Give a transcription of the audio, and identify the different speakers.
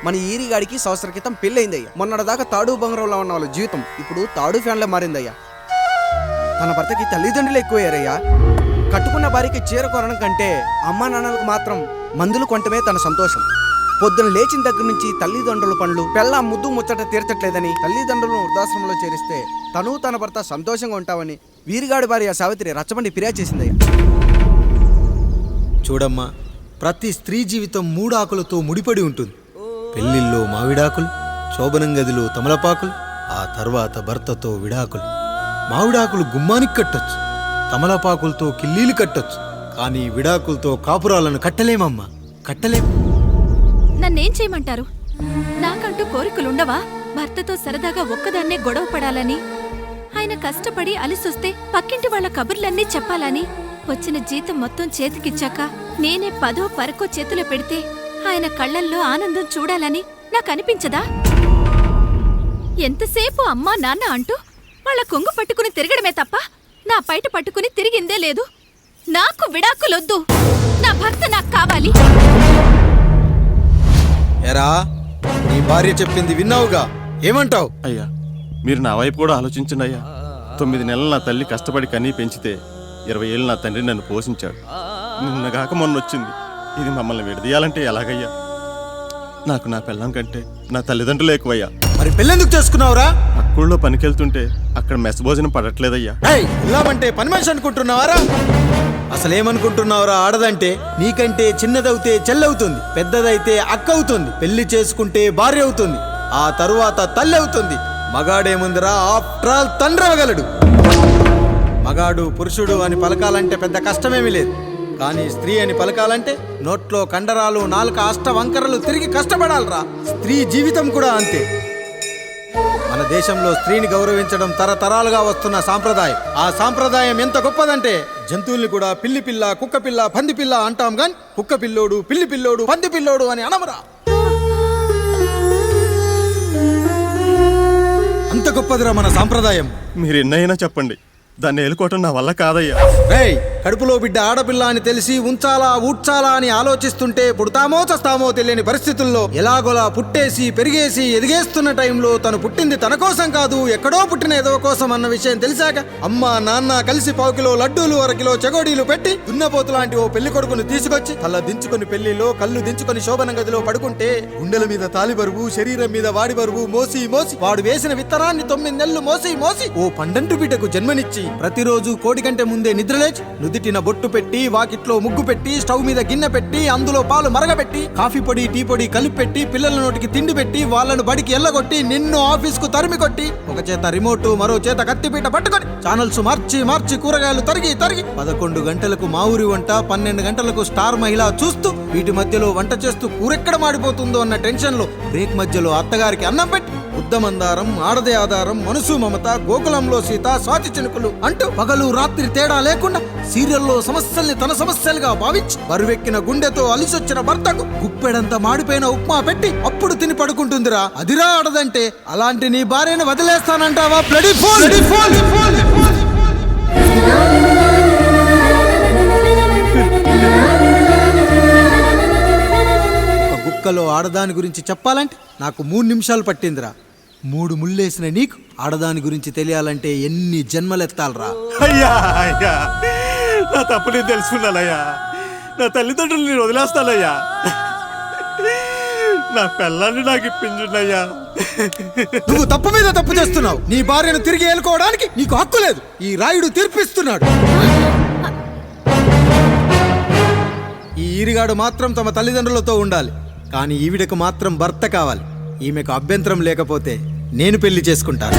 Speaker 1: మన ఈరిగాడికి సంవత్సరం క్రితం పెళ్ళయిందయ్యా. మొన్నటిదాకా తాడు బంగారంలో ఉన్న వాళ్ళ జీవితం ఇప్పుడు తాడు ఫ్యాన్లో మారిందయ్యా. తన భర్తకి తల్లిదండ్రులు ఎక్కువయ్యారయ్యా. కట్టుకున్న భార్యకి చీర కొనడం కంటే అమ్మా నాన్నలకు మాత్రం మందులు కొనటమే తన సంతోషం. పొద్దున లేచిన దగ్గర నుంచి తల్లిదండ్రుల పనులు పెళ్ళ ముద్దు ముచ్చట తీర్చట్లేదని తల్లిదండ్రులను వృద్ధాశ్రమంలో చేరిస్తే తను తన భర్త సంతోషంగా ఉంటామని వీరిగాడి భార్య సావిత్రి రచ్చబండి ఫిర్యాదు చేసిందయ్యా.
Speaker 2: చూడమ్మా, ప్రతి స్త్రీ జీవితం 3 ఆకులతో ముడిపడి ఉంటుంది. పెళ్లిల్లో మావిడాకులు, శోభనం గదిలో తమలపాకులు, ఆ తర్వాత భర్తతో విడాకులు. మావిడాకులు గుమ్మానికి కట్టొచ్చు, తమలపాకులతో కిల్లీలు కట్టొచ్చు, కానీ విడాకులతో కాపురాలను కట్టలేమమ్మా, కట్టలేం.
Speaker 3: నన్నేం చేయమంటారు? నాకంటూ కోరికలుండవా? భర్తతో సరదాగా ఒక్కదాన్నే గొడవ పడాలని, ఆయన కష్టపడి అలిసొస్తే పక్కింటి వాళ్ల కబుర్లన్నీ చెప్పాలని, వచ్చిన జీతం మొత్తం చేతికిచ్చాక నేనే 10ో 12కో చేతిలో పెడితే ఆయన కళ్లల్లో ఆనందం చూడాలని నాకనిపించదా? ఎంతసేపు అమ్మా నాన్న అంటూ వాళ్ల కొంగు పట్టుకుని తిరగడమే తప్ప నా పైట పట్టుకుని తిరిగిందే లేదు. నాకు విడాకులొద్దు, నా భర్త నాకు కావాలి.
Speaker 2: ఎరా, నీ భార్య చెప్పింది విన్నావుగా, ఏమంటావు?
Speaker 4: అయ్యా, మీరు నా వైపు కూడా ఆలోచించండి అయ్యా. 9 నెలలు నా తల్లి కష్టపడి కనీ పెంచితే 20 ఏళ్ళు నా తండ్రి నన్ను పోషించాడు. నిన్నగాక మొన్న వచ్చింది. ఇది మమ్మల్ని విడదీయాలంటే ఎలాగయ్యా? నాకు నా పిల్లం కంటే నా తల్లిదండ్రులు ఎక్కువయ్యా.
Speaker 2: మరి పెళ్ళెందుకు చేసుకున్నావురా?
Speaker 4: అక్కుల్లో పనికెళ్తుంటే అక్కడ మెస్ భోజనం పడట్లేదయ్యా.
Speaker 2: ఇల్లామంటే పని మనిషి అనుకుంటున్నావారా? అసలేమనుకుంటున్నావురా? ఆడదంటే నీకంటే చిన్నదవుతే చెల్లవుతుంది, పెద్దదైతే అక్క అవుతుంది, పెళ్లి చేసుకుంటే భార్య అవుతుంది, ఆ తరువాత తల్లి అవుతుంది. మగాడేముందిరా, ఆఫ్టర్ ఆల్ తండ్రి అవ్వగలడు. మగాడు పురుషుడు అని పలకాలంటే పెద్ద కష్టమేమీ లేదు. కానీ స్త్రీ అని పలకాలంటే నోట్లో కండరాలు, నాలుక అష్టవంకరలు తిరిగి కష్టపడాలరా. స్త్రీ జీవితం కూడా అంతే. మన దేశంలో స్త్రీని గౌరవించడం తరతరాలుగా వస్తున్న సాంప్రదాయం. ఆ సాంప్రదాయం ఎంత గొప్పదంటే జంతువుల్ని కూడా పిల్లి పిల్ల, కుక్క పిల్ల, పంది పిల్ల అంటాం గాని కుక్క పిల్లోడు, పిల్లి పిల్లోడు, పంది పిల్లోడు అని అనమరా. అంత గొప్పదిరా మన సాంప్రదాయం.
Speaker 4: మీరు ఎన్నైనా చెప్పండి, దాన్ని ఏలుకోవటం నా వల్ల కాదయ్యా.
Speaker 2: కడుపులో బిడ్డ ఆడపిల్ల అని తెలిసి ఉంచాలా ఊడ్చాలా అని ఆలోచిస్తుంటే పుడతామో చస్తామో తెలియని పరిస్థితుల్లో ఎలాగోలా పుట్టేసి పెరిగేసి ఎదిగేస్తున్న టైంలో తను పుట్టింది తన కోసం కాదు, ఎక్కడో పుట్టిన ఏదో కోసం అన్న విషయం తెలిసాక అమ్మ నాన్న కలిసి 1 కిలో లడ్డూలు, 1 కిలో చెగోడీలు పెట్టి దున్నపోతు లాంటి ఓ పెళ్లి కొడుకుని తీసుకొచ్చి తల దించుకుని పెళ్లిలో కళ్ళు దించుకుని శోభన గదిలో పడుకుంటే గుండెల మీద తాలి బరువు, శరీరం మీద వాడి బరువు మోసి మోసి వాడు వేసిన విత్తనాన్ని 9 నెలలు మోసి మోసి ఓ పండంటు బిడ్డకు జన్మనిచ్చి ప్రతిరోజు కోడి కంటే ముందే నిద్రలేచి నుదిటిన బొట్టు పెట్టి, వాకిట్లో ముగ్గు పెట్టి, స్టవ్ మీద గిన్నె పెట్టి, అందులో పాలు మరగబెట్టి, కాఫీ పొడి టీ పొడి కలిపి పెట్టి, పిల్లల నోటికి తిండి పెట్టి, వాళ్ళను బడికి ఎల్లగొట్టి, నిన్ను ఆఫీస్కు తరిమి కొట్టి, ఒక చేత రిమోటు మరో చేత కత్తిపీట పట్టుకొని ఛానల్స్ మార్చి మార్చి కూరగాయలు తరిగి 11 గంటలకు మా ఊరి వంట, 12 గంటలకు స్టార్ మహిళ చూస్తూ, వీటి మధ్యలో వంట చేస్తూ కూరెక్కడ మాడిపోతుందో అన్న టెన్షన్ లో బ్రేక్ మధ్యలో అత్తగారికి అన్నం పెట్టి, బుద్ధమందారం, ఆడదే ఆధారం, మనసు మమత, గోకులంలో సీత, స్వాతి చినుకులు అంటూ పగలు రాత్రి తేడా లేకుండా సీరియల్లో సమస్యల్ని తన సమస్యలుగా భావించి బరువెక్కిన గుండెతో అలిసొచ్చిన భర్తకు గుప్పెడంత మాడిపోయిన ఉప్మా పెట్టి అప్పుడు తిని పడుకుంటుందిరా. అదిరా ఆడదంటే. అలాంటి నీ భార్యను వదిలేస్తానంటావా? Bloody fool! ఒక గుక్కలో ఆడదాని గురించి చెప్పాలంటే నాకు 3 నిమిషాలు పట్టిందిరా. 3 ముళ్ళేసిన నీకు ఆడదాని గురించి తెలియాలంటే ఎన్ని జన్మలెత్తాలరా.
Speaker 4: అయ్యా అయ్యా, నా తప్పు నేను తెలుసుకున్నానయ్యా. నా తల్లిదండ్రులు నేను వదిలేస్తానయ్యా. నా పిల్లల్ని నాకు ఇప్పించున్నాయ్యా.
Speaker 2: నువ్వు తప్పు మీద తప్పు చేస్తున్నావు. నీ భార్యను తిరిగి ఏలుకోవడానికి నీకు హక్కు లేదు. ఈ రాయుడు తీర్పిస్తున్నాడు. ఈ ఈరిగాడు మాత్రం తమ తల్లిదండ్రులతో ఉండాలి, కానీ ఈవిడకు మాత్రం భర్త కావాలి. ఈమెకు అభ్యంతరం లేకపోతే నేను పెళ్లి చేసుకుంటాను.